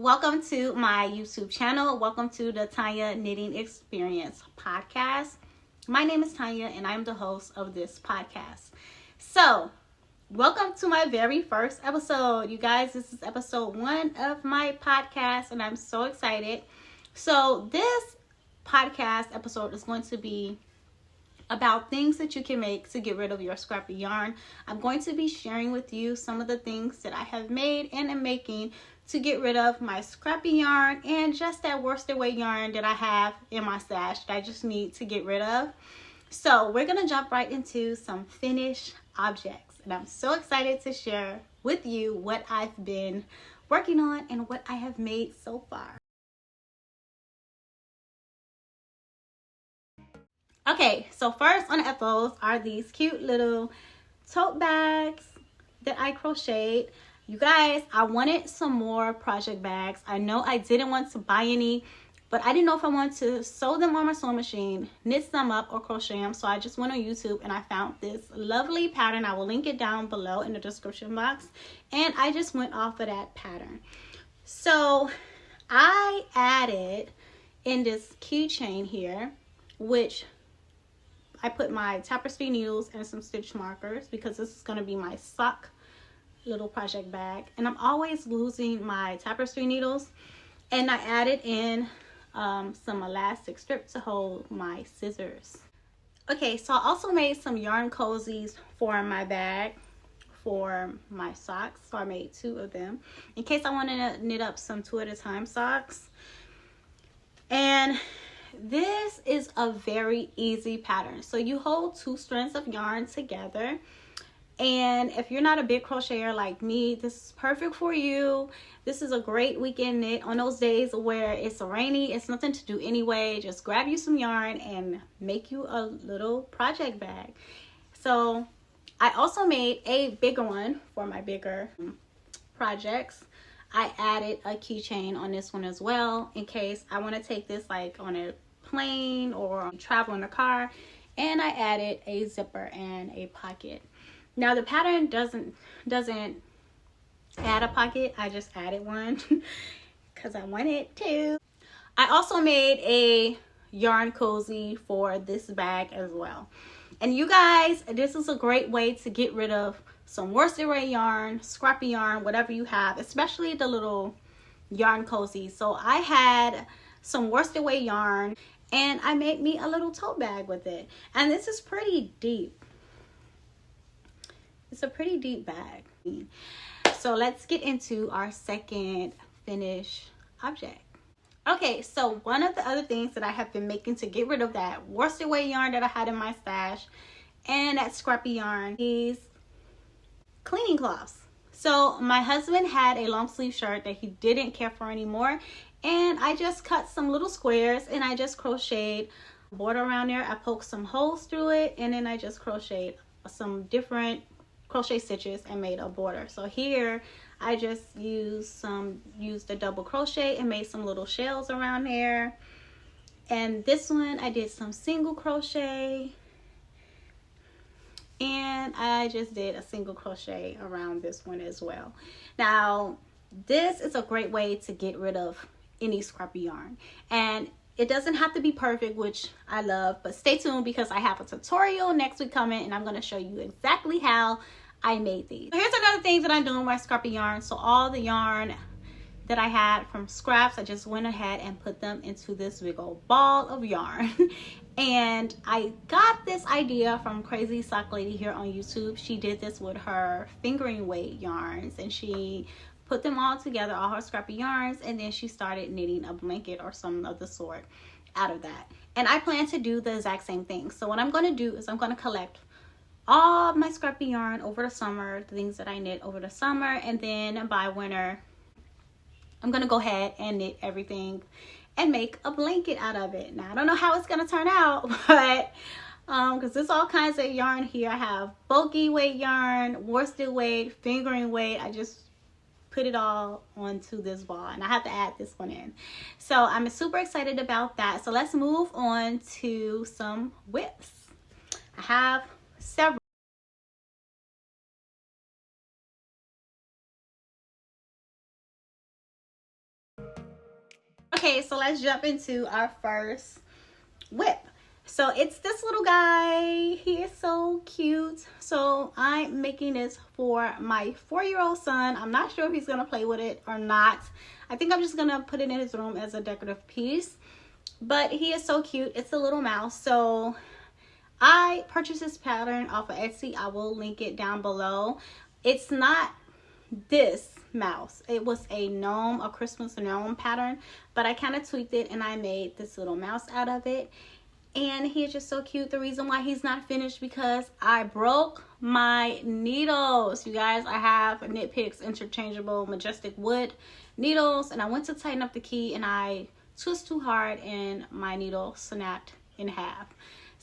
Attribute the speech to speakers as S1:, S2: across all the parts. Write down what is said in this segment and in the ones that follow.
S1: welcome to my YouTube channel. Welcome to the Tanya Knitting Experience podcast. My name is Tanya and I'm the host of this podcast. So, welcome to my very first episode. You guys, this is episode 1 of my podcast and I'm so excited. So, this podcast episode is going to be about things that you can make to get rid of your scrappy yarn. I'm going to be sharing with you some of the things that I have made and am making to get rid of my scrappy yarn and just that worsted weight yarn that I have in my stash that I just need to get rid of. So we're going to jump right into some finished objects. And I'm so excited to share with you what I've been working on and what I have made so far. Okay, so first on the FOs are these cute little tote bags that I crocheted. You guys, I wanted some more project bags. I know I didn't want to buy any, but I didn't know if I wanted to sew them on my sewing machine, knit them up, or crochet them. So I just went on YouTube and I found this lovely pattern. I will link it down below in the description box. And I just went off of that pattern. So I added in this keychain here, which I put my tapestry needles and some stitch markers because this is going to be my sock little project bag. And I'm always losing my tapestry needles. And I added in some elastic strip to hold my scissors. Okay, so I also made some yarn cozies for my bag for my socks. So I made 2 of them in case I wanted to knit up some 2 at a time socks. And this is a very easy pattern. So you hold 2 strands of yarn together. And if you're not a big crocheter like me, this is perfect for you. This is a great weekend knit on those days where it's rainy, it's nothing to do anyway. Just grab you some yarn and make you a little project bag. So I also made a bigger one for my bigger projects. I added a keychain on this one as well in case I want to take this like on a plane or travel in a car. And I added a zipper and a pocket. Now the pattern doesn't add a pocket. I just added one because I wanted to. I also made a yarn cozy for this bag as well. And you guys, this is a great way to get rid of some worsted weight yarn, scrappy yarn, whatever you have, especially the little yarn cozy. So I had some worsted weight yarn and I made me a little tote bag with it. And this is pretty deep. It's a pretty deep bag. So let's get into our second finished object. Okay, so one of the other things that I have been making to get rid of that worsted weight yarn that I had in my stash and that scrappy yarn is cleaning cloths. So my husband had a long sleeve shirt that he didn't care for anymore, and I just cut some little squares and I just crocheted a border around there. I poked some holes through it and then I just crocheted some different crochet stitches and made a border. So here I just used a double crochet and made some little shells around there. And this one I did some single crochet. And I just did a single crochet around this one as well. Now, this is a great way to get rid of any scrappy yarn. And it doesn't have to be perfect, which I love, but stay tuned because I have a tutorial next week coming and I'm going to show you exactly how I made these. So here's another thing that I'm doing with my scrappy yarn. So all the yarn that I had from scraps, I just went ahead and put them into this big old ball of yarn. And I got this idea from Crazy Sock Lady here on YouTube. She did this with her fingering weight yarns and she put them all together, all her scrappy yarns, and then she started knitting a blanket or some of the sort out of that. And I plan to do the exact same thing. So what I'm going to do is I'm going to collect all my scrappy yarn over the summer, the things that I knit over the summer, and then by winter I'm going to go ahead and knit everything and make a blanket out of it. Now I don't know how it's going to turn out, but because there's all kinds of yarn here. I have bulky weight yarn, worsted weight, fingering weight. I just put it all onto this ball and I have to add this one in. So I'm super excited about that. So let's move on to some whips. I have several. Okay, so let's jump into our first whip. So it's this little guy. He is so cute. So I'm making this for my 4-year-old son. I'm not sure if he's gonna play with it or not. I think I'm just gonna put it in his room as a decorative piece. But he is so cute. It's a little mouse. So I purchased this pattern off of Etsy. I will link it down below. It's not this mouse. It was a gnome, a Christmas gnome pattern, but I kind of tweaked it and I made this little mouse out of it. And he is just so cute. The reason why he's not finished because I broke my needles. You guys, I have Knit Picks interchangeable majestic wood needles, and I went to tighten up the key and I twist too hard and my needle snapped in half.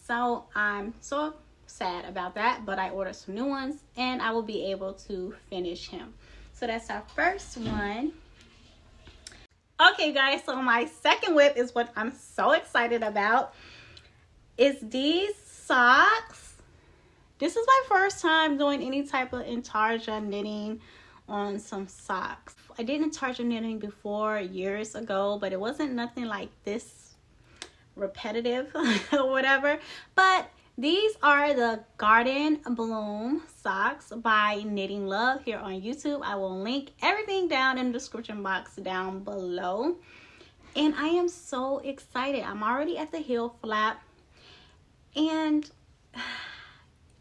S1: So I'm so sad about that, but I ordered some new ones and I will be able to finish him. So that's our first one. Okay guys, so my second whip is what I'm so excited about. Is these socks. This is my first time doing any type of intarsia knitting on some socks. I did intarsia knitting before years ago, but it wasn't nothing like this repetitive or whatever. But these are the Garden Bloom socks by Knitting Love here on YouTube. I will link everything down in the description box down below. And I am so excited. I'm already at the heel flap. And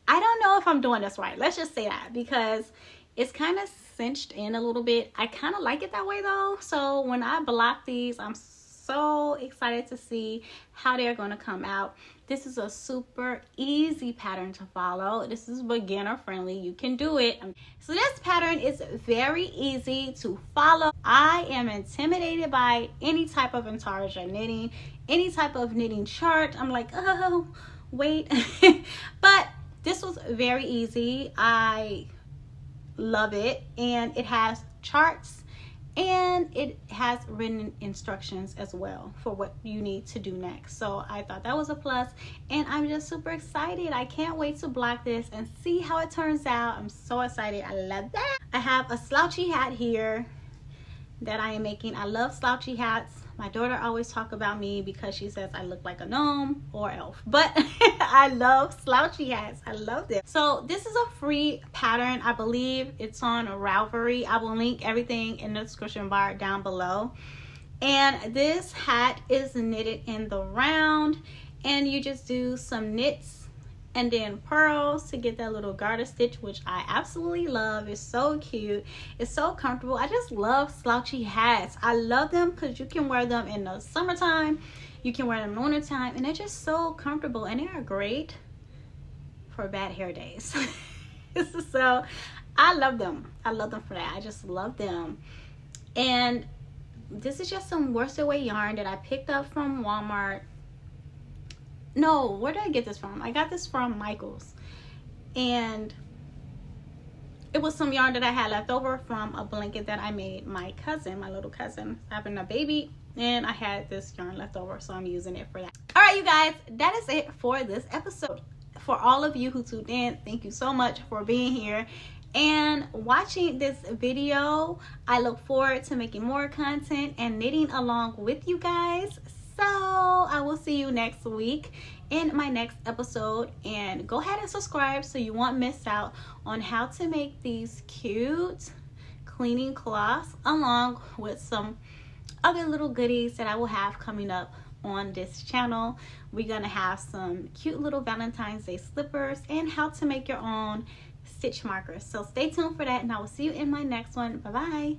S1: I don't know if I'm doing this right. Let's just say that, because it's kind of cinched in a little bit. I kind of like it that way though. So when I block these, I'm so excited to see how they're going to come out. This is a super easy pattern to follow. This is beginner friendly. You can do it. So this pattern is very easy to follow. I am intimidated by any type of intarsia knitting, any type of knitting chart. I'm like, oh, wait. But this was very easy. I love it, and it has charts and it has written instructions as well for what you need to do next. So I thought that was a plus, and I'm just super excited. I can't wait to block this and see how it turns out. I'm so excited. I love that. I have a slouchy hat here that I am making. I love slouchy hats. My daughter always talk about me because she says I look like a gnome or elf, but I love slouchy hats. I love them. So this is a free pattern. I believe it's on Ravelry. I will link everything in the description bar down below. And this hat is knitted in the round, and you just do some knits and then pearls to get that little garter stitch, which I absolutely love. It's so cute. It's so comfortable. I just love slouchy hats. I love them because you can wear them in the summertime. You can wear them in the winter time, and they're just so comfortable, and they are great for bad hair days. So I love them. I love them for that. I just love them. And this is just some worsted weight yarn that I picked up from Walmart. No, where did I get this from? I got this from Michael's, and it was some yarn that I had left over from a blanket that I made my cousin, my little cousin, having a baby, and I had this yarn left over, so I'm using it for that. All right, you guys, that is it for this episode. For all of you who tuned in, thank you so much for being here and watching this video. I look forward to making more content and knitting along with you guys. So I will see you next week in my next episode, and go ahead and subscribe so you won't miss out on how to make these cute cleaning cloths, along with some other little goodies that I will have coming up on this channel. We're gonna have some cute little Valentine's Day slippers and how to make your own stitch markers. So stay tuned for that, and I will see you in my next one. Bye bye.